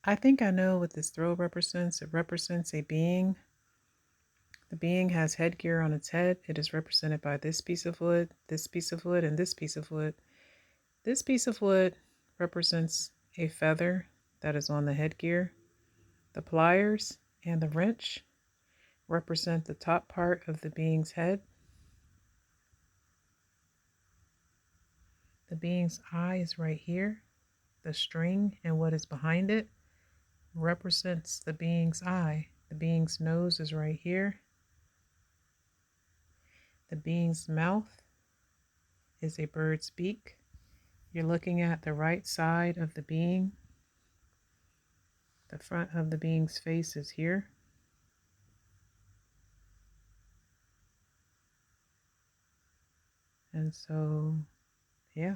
I think I know what this throw represents. It represents a being. The being has headgear on its head. It is represented by this piece of wood, this piece of wood, and this piece of wood. This piece of wood represents a feather that is on the headgear. The pliers and the wrench represent the top part of the being's head. The being's eye is right here. The string and what is behind it represents the being's eye. The being's nose is right here. The being's mouth is a bird's beak. You're looking at the right side of the being. The front of the being's face is here. And so, yeah.